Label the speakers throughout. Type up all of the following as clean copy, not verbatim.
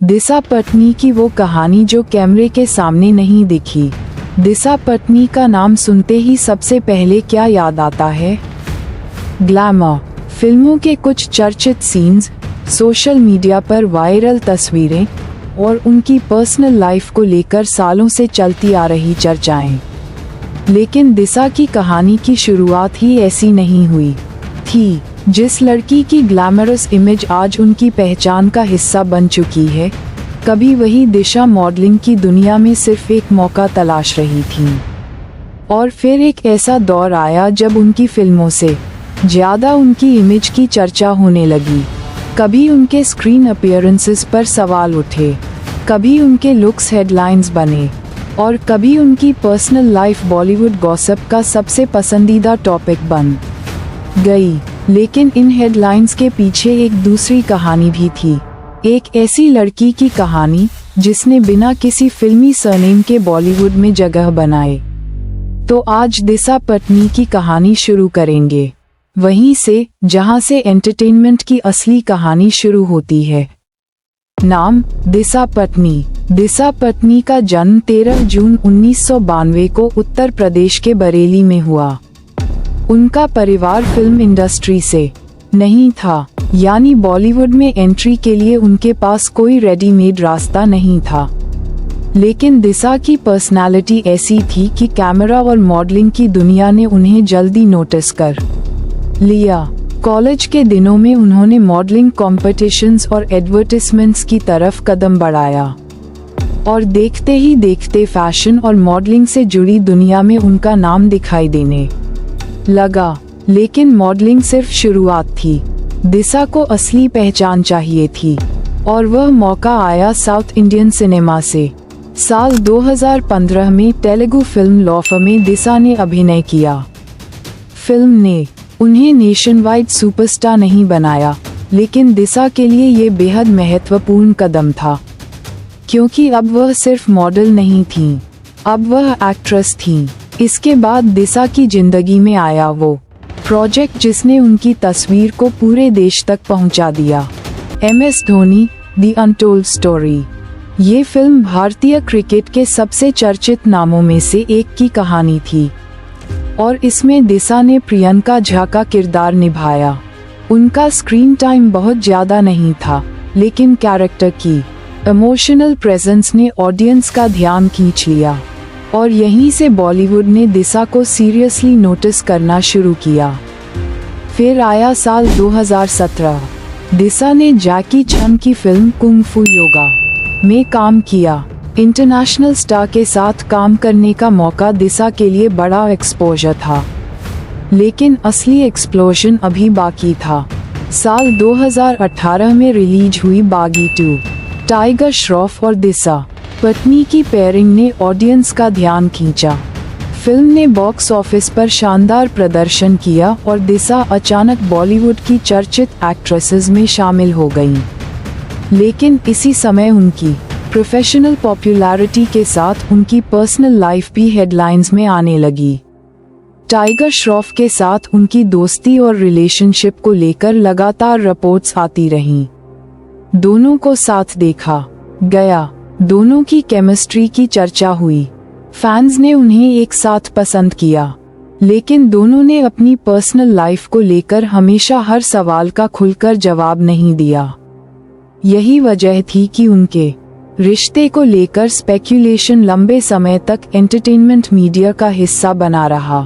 Speaker 1: दिशा पटनी की वो कहानी जो कैमरे के सामने नहीं दिखी। दिशा पटनी का नाम सुनते ही सबसे पहले क्या याद आता है? ग्लैमर, फिल्मों के कुछ चर्चित सीन्स, सोशल मीडिया पर वायरल तस्वीरें और उनकी पर्सनल लाइफ को लेकर सालों से चलती आ रही चर्चाएं। लेकिन दिशा की कहानी की शुरुआत ही ऐसी नहीं हुई थी। जिस लड़की की ग्लैमरस इमेज आज उनकी पहचान का हिस्सा बन चुकी है, कभी वही दिशा मॉडलिंग की दुनिया में सिर्फ एक मौका तलाश रही थी। और फिर एक ऐसा दौर आया जब उनकी फिल्मों से ज़्यादा उनकी इमेज की चर्चा होने लगी। कभी उनके स्क्रीन अपीयरेंसेस पर सवाल उठे, कभी उनके लुक्स हेडलाइंस बने और कभी उनकी पर्सनल लाइफ बॉलीवुड गॉसिप का सबसे पसंदीदा टॉपिक बन गई। लेकिन इन हेडलाइंस के पीछे एक दूसरी कहानी भी थी, एक ऐसी लड़की की कहानी जिसने बिना किसी फिल्मी सरनेम के बॉलीवुड में जगह बनाए। तो आज दिशा पटनी की कहानी शुरू करेंगे, वहीं से जहां से एंटरटेनमेंट की असली कहानी शुरू होती है। नाम दिशा पटनी। दिशा पटनी का जन्म 13 जून 1992 को उत्तर प्रदेश के बरेली में हुआ। उनका परिवार फिल्म इंडस्ट्री से नहीं था, यानी बॉलीवुड में एंट्री के लिए उनके पास कोई रेडीमेड रास्ता नहीं था। लेकिन दिशा की पर्सनालिटी ऐसी थी कि कैमरा और मॉडलिंग की दुनिया ने उन्हें जल्दी नोटिस कर लिया। कॉलेज के दिनों में उन्होंने मॉडलिंग कॉम्पिटिशन्स और एडवर्टाइजमेंट्स की तरफ कदम बढ़ाया और देखते ही देखते फैशन और मॉडलिंग से जुड़ी दुनिया में उनका नाम दिखाई देने लगा। लेकिन मॉडलिंग सिर्फ शुरुआत थी। दिशा को असली पहचान चाहिए थी और वह मौका आया साउथ इंडियन सिनेमा से। साल 2015 में तेलुगु फिल्म लॉफर में दिशा ने अभिनय किया। फिल्म ने उन्हें नेशनवाइड सुपरस्टार नहीं बनाया, लेकिन दिशा के लिए ये बेहद महत्वपूर्ण कदम था, क्योंकि अब वह सिर्फ मॉडल नहीं थीं, अब वह एक्ट्रेस थीं। इसके बाद दिशा की जिंदगी में आया वो प्रोजेक्ट जिसने उनकी तस्वीर को पूरे देश तक पहुंचा दिया। MS Dhoni the untold story. ये फिल्म भारतीय क्रिकेट के सबसे चर्चित नामों में से एक की कहानी थी और इसमें दिशा ने प्रियंका झा का किरदार निभाया। उनका स्क्रीन टाइम बहुत ज्यादा नहीं था, लेकिन कैरेक्टर की इमोशनल प्रेजेंस ने ऑडियंस का ध्यान खींच लिया और यहीं से बॉलीवुड ने दिशा को सीरियसली नोटिस करना शुरू किया। फिर आया साल 2017। दिशा ने जैकी चैन की फिल्म कुंग फू योगा में काम किया। इंटरनेशनल स्टार के साथ काम करने का मौका दिशा के लिए बड़ा एक्सपोजर था, लेकिन असली एक्सप्लोजन अभी बाकी था। साल 2018 में रिलीज हुई बागी 2। टाइगर श्रॉफ और दिशा पटनी की पेयरिंग ने ऑडियंस का ध्यान खींचा। फिल्म ने बॉक्स ऑफिस पर शानदार प्रदर्शन किया और दिशा अचानक बॉलीवुड की चर्चित एक्ट्रेसेस में शामिल हो गईं। लेकिन इसी समय उनकी प्रोफेशनल पॉपुलैरिटी के साथ उनकी पर्सनल लाइफ भी हेडलाइंस में आने लगी। टाइगर श्रॉफ के साथ उनकी दोस्ती और रिलेशनशिप को लेकर लगातार रिपोर्ट्स आती रहीं। दोनों को साथ देखा गया, दोनों की केमिस्ट्री की चर्चा हुई, फैंस ने उन्हें एक साथ पसंद किया। लेकिन दोनों ने अपनी पर्सनल लाइफ को लेकर हमेशा हर सवाल का खुलकर जवाब नहीं दिया। यही वजह थी कि उनके रिश्ते को लेकर स्पेक्यूलेशन लंबे समय तक एंटरटेनमेंट मीडिया का हिस्सा बना रहा।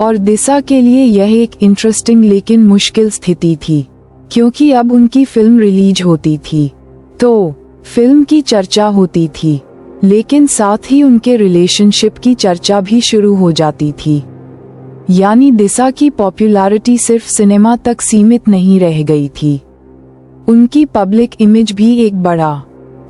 Speaker 1: और दिशा के लिए यह एक इंटरेस्टिंग लेकिन मुश्किल स्थिति थी, क्योंकि अब उनकी फिल्म रिलीज होती थी तो फिल्म की चर्चा होती थी, लेकिन साथ ही उनके रिलेशनशिप की चर्चा भी शुरू हो जाती थी। यानी दिशा की पॉपुलैरिटी सिर्फ सिनेमा तक सीमित नहीं रह गई थी, उनकी पब्लिक इमेज भी एक बड़ा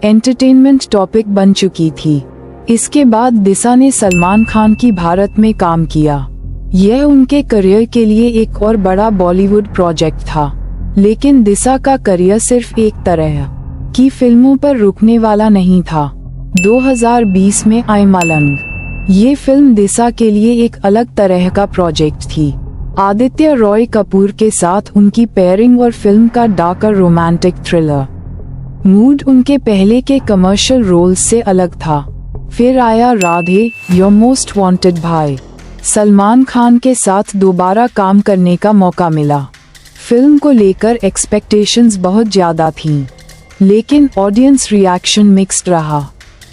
Speaker 1: एंटरटेनमेंट टॉपिक बन चुकी थी। इसके बाद दिशा ने सलमान खान की भारत में काम किया। यह उनके करियर के लिए एक और बड़ा बॉलीवुड प्रोजेक्ट था, लेकिन दिशा का करियर सिर्फ एक तरह की फिल्मों पर रुकने वाला नहीं था। 2020 में आई मलंग, ये फिल्म दिशा के लिए एक अलग तरह का प्रोजेक्ट थी। आदित्य रॉय कपूर के साथ उनकी पेयरिंग और फिल्म का डार्कर रोमांटिक थ्रिलर मूड उनके पहले के कमर्शियल रोल्स से अलग था। फिर आया राधे, योर मोस्ट वांटेड भाई। सलमान खान के साथ दोबारा काम करने का मौका मिला। फिल्म को लेकर एक्सपेक्टेशंस बहुत ज्यादा थीं, लेकिन ऑडियंस रिएक्शन मिक्स्ड रहा।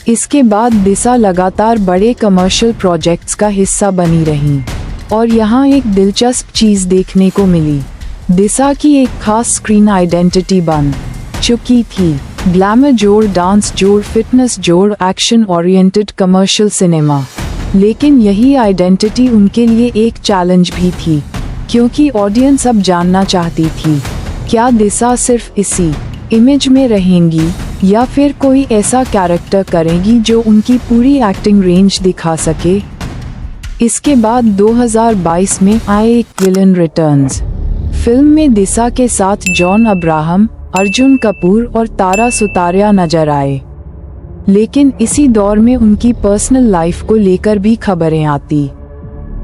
Speaker 1: इसके बाद दिशा लगातार बड़े कमर्शियल प्रोजेक्ट्स का हिस्सा बनी रही और यहाँ एक दिलचस्प चीज देखने को मिली। दिशा की एक खास स्क्रीन आइडेंटिटी बन चुकी थी। ग्लैमर जोड़, डांस जोड़, फिटनेस जोड़, एक्शन ओरिएंटेड कमर्शियल सिनेमा। लेकिन यही आइडेंटिटी उनके लिए एक चैलेंज भी थी, क्योंकि ऑडियंस अब जानना चाहती थी, क्या दिशा सिर्फ इसी इमेज में रहेंगी या फिर कोई ऐसा कैरेक्टर करेंगी जो उनकी पूरी एक्टिंग रेंज दिखा सके। इसके बाद 2022 में आए एक विलन रिटर्न्स। फिल्म में दिशा के साथ जॉन अब्राहम, अर्जुन कपूर और तारा सुतारिया नजर आए। लेकिन इसी दौर में उनकी पर्सनल लाइफ को लेकर भी खबरें आती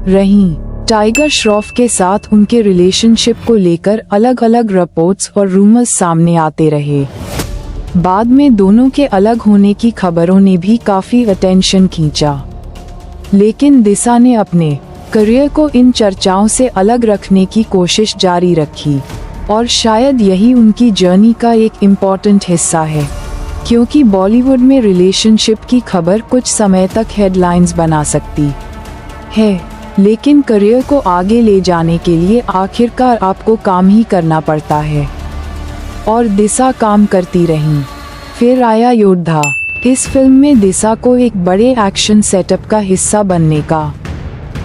Speaker 1: रहीं। टाइगर श्रॉफ के साथ उनके रिलेशनशिप को लेकर अलग अलग रिपोर्ट्स और रूमर्स सामने आते रहे। बाद में दोनों के अलग होने की खबरों ने भी काफी अटेंशन खींचा। लेकिन दिशा ने अपने करियर को इन चर्चाओं से अलग रखने की कोशिश जारी रखी और शायद यही उनकी जर्नी का एक इम्पॉर्टेंट हिस्सा है, क्योंकि बॉलीवुड में रिलेशनशिप की खबर कुछ समय तक हेडलाइंस बना सकती है, लेकिन करियर को आगे ले जाने के लिए आखिरकार आपको काम ही करना पड़ता है। और दिशा काम करती रहीं। फिर आया योद्धा। इस फिल्म में दिशा को एक बड़े एक्शन सेटअप का हिस्सा बनने का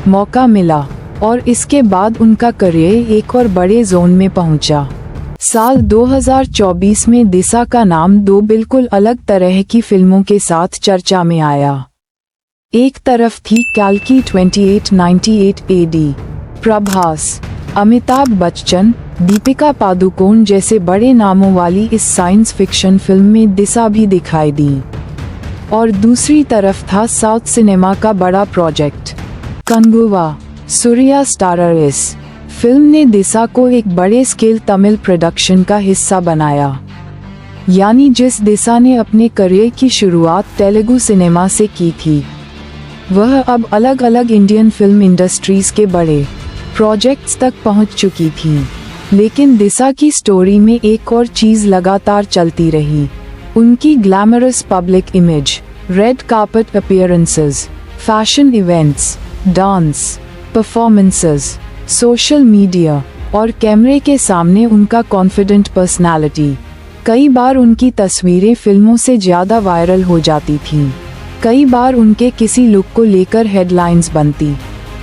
Speaker 1: मौका मिला और इसके बाद उनका करियर एक और बड़े जोन में पहुंचा। साल 2024 में दिशा का नाम दो बिल्कुल अलग तरह की फिल्मों के साथ चर्चा में आया। एक तरफ थी कैल्की 2898 AD, प्रभास, अमिताभ बच्चन, दीपिका पादुकोण जैसे बड़े नामों वाली इस साइंस फिक्शन फिल्म में दिशा भी दिखाई दी। और दूसरी तरफ था साउथ सिनेमा का बड़ा प्रोजेक्ट कंगुवा, सूर्या स्टारर। इस फिल्म ने दिशा को एक बड़े स्केल तमिल प्रोडक्शन का हिस्सा बनाया, यानी जिस दिशा ने अपने करियर की शुरुआत तेलुगु सिनेमा से की थी, वह अब अलग अलग इंडियन फिल्म इंडस्ट्रीज के बड़े प्रोजेक्ट्स तक पहुंच चुकी थी। लेकिन दिशा की स्टोरी में एक और चीज लगातार चलती रही, उनकी glamorous public image, red carpet appearances, fashion events, dance performances, social media और कैमरे के सामने उनका कॉन्फिडेंट पर्सनालिटी। कई बार उनकी तस्वीरें फिल्मों से ज्यादा वायरल हो जाती थीं। कई बार उनके किसी लुक को लेकर हेडलाइंस बनती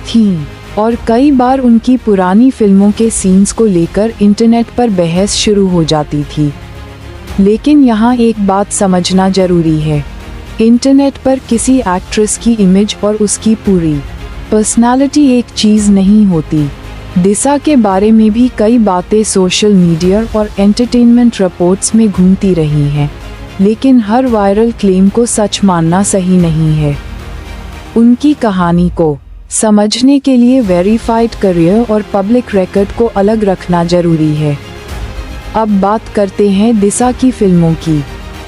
Speaker 1: थीं और कई बार उनकी पुरानी फिल्मों के सीन्स को लेकर इंटरनेट पर बहस शुरू हो जाती थी। लेकिन यहाँ एक बात समझना जरूरी है, इंटरनेट पर किसी एक्ट्रेस की इमेज और उसकी पूरी पर्सनालिटी एक चीज नहीं होती। दिशा के बारे में भी कई बातें सोशल मीडिया और एंटरटेनमेंट रिपोर्ट्स में घूमती रही हैं, लेकिन हर वायरल क्लेम को सच मानना सही नहीं है। उनकी कहानी को समझने के लिए वेरीफाइड करियर और पब्लिक रिकॉर्ड को अलग रखना जरूरी है। अब बात करते हैं दिशा की फिल्मों की।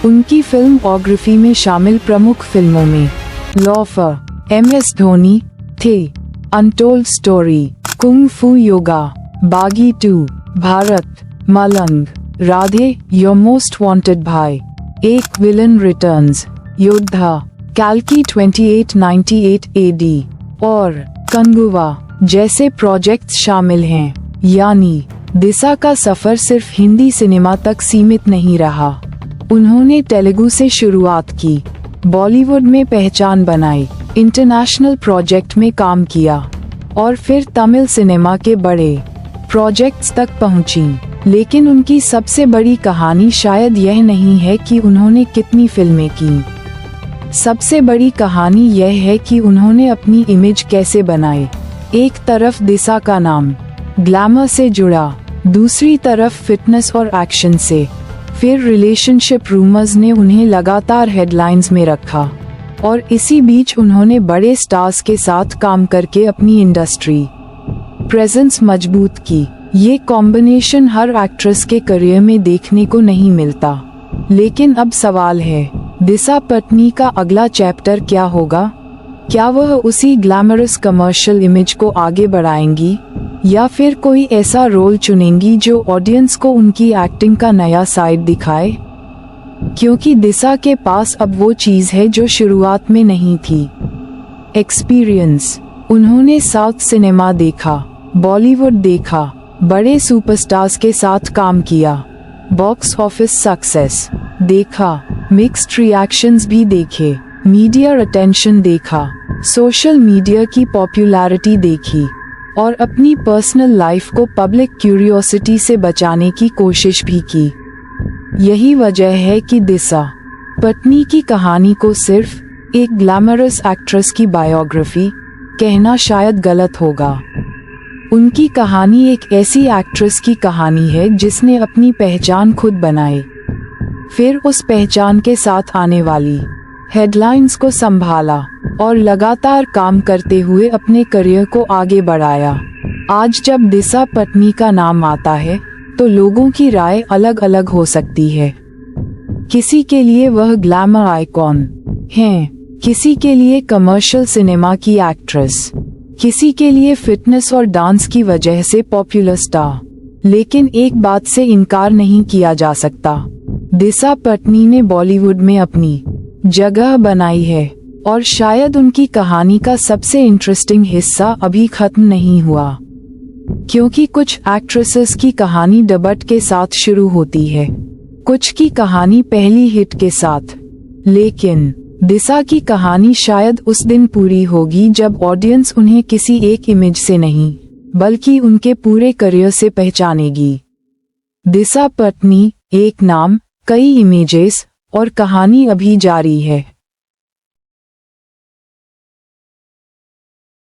Speaker 1: उनकी फिल्मोग्राफी में शामिल प्रमुख फिल्मों में लॉफर, MS धोनी थे, अनटोल्ड स्टोरी, कुंग फू योगा, बागी 2, भारत, मलंग, राधे, योर मोस्ट वांटेड भाई, एक विलन रिटर्न्स, योद्धा, कैल्की 2898 AD और कंगुवा जैसे प्रोजेक्ट्स शामिल हैं। यानी दिशा का सफर सिर्फ हिंदी सिनेमा तक सीमित नहीं रहा। उन्होंने तेलुगु से शुरुआत की, बॉलीवुड में पहचान बनाई, इंटरनेशनल प्रोजेक्ट में काम किया और फिर तमिल सिनेमा के बड़े प्रोजेक्ट्स तक पहुंची। लेकिन उनकी सबसे बड़ी कहानी शायद यह नहीं है कि उन्होंने कितनी फिल्में की। सबसे बड़ी कहानी यह है कि उन्होंने अपनी इमेज कैसे बनाई। एक तरफ दिशा का नाम ग्लैमर से जुड़ा, दूसरी तरफ फिटनेस और एक्शन से। फिर रिलेशनशिप रूमर्स ने उन्हें लगातार हेडलाइंस में रखा और इसी बीच उन्होंने बड़े स्टार्स के साथ काम करके अपनी इंडस्ट्री प्रेजेंस मजबूत की। ये कॉम्बिनेशन हर एक्ट्रेस के करियर में देखने को नहीं मिलता। लेकिन अब सवाल है, दिशा पत्नी का अगला चैप्टर क्या होगा? क्या वह उसी ग्लैमरस कमर्शियल इमेज को आगे बढ़ाएंगी या फिर कोई ऐसा रोल चुनेंगी जो ऑडियंस को उनकी एक्टिंग का नया साइड दिखाए? क्योंकि दिशा के पास अब वो चीज है जो शुरुआत में नहीं थी, एक्सपीरियंस। उन्होंने साउथ सिनेमा देखा, बॉलीवुड देखा, बड़े सुपरस्टार्स के साथ काम किया, बॉक्स ऑफिस सक्सेस देखा, मिक्स्ड रिएक्शंस भी देखे, मीडिया अटेंशन देखा, सोशल मीडिया की पॉपुलैरिटी देखी और अपनी पर्सनल लाइफ को पब्लिक क्यूरियोसिटी से बचाने की कोशिश भी की। यही वजह है कि दिशा पत्नी की कहानी को सिर्फ एक ग्लैमरस एक्ट्रेस की बायोग्राफी कहना शायद गलत होगा। उनकी कहानी एक ऐसी एक्ट्रेस की कहानी है जिसने अपनी पहचान खुद बनाई, फिर उस पहचान के साथ आने वाली हेडलाइंस को संभाला और लगातार काम करते हुए अपने करियर को आगे बढ़ाया। आज जब दिशा पत्नी का नाम आता है तो लोगों की राय अलग अलग हो सकती है। किसी के लिए वह ग्लैमर आइकॉन हैं, किसी के लिए कमर्शियल सिनेमा की एक्ट्रेस, किसी के लिए फिटनेस और डांस की वजह से पॉपुलर स्टार। लेकिन एक बात से इनकार नहीं किया जा सकता, दिशा पत्नी ने बॉलीवुड में अपनी जगह बनाई है और शायद उनकी कहानी का सबसे इंटरेस्टिंग हिस्सा अभी खत्म नहीं हुआ। क्योंकि कुछ एक्ट्रेसेस की कहानी डबट के साथ शुरू होती है, कुछ की कहानी पहली हिट के साथ, लेकिन दिशा की कहानी शायद उस दिन पूरी होगी जब ऑडियंस उन्हें किसी एक इमेज से नहीं बल्कि उनके पूरे करियर से पहचानेगी। दिशा पत्नी, एक नाम, कई इमेजेस और कहानी अभी जारी है।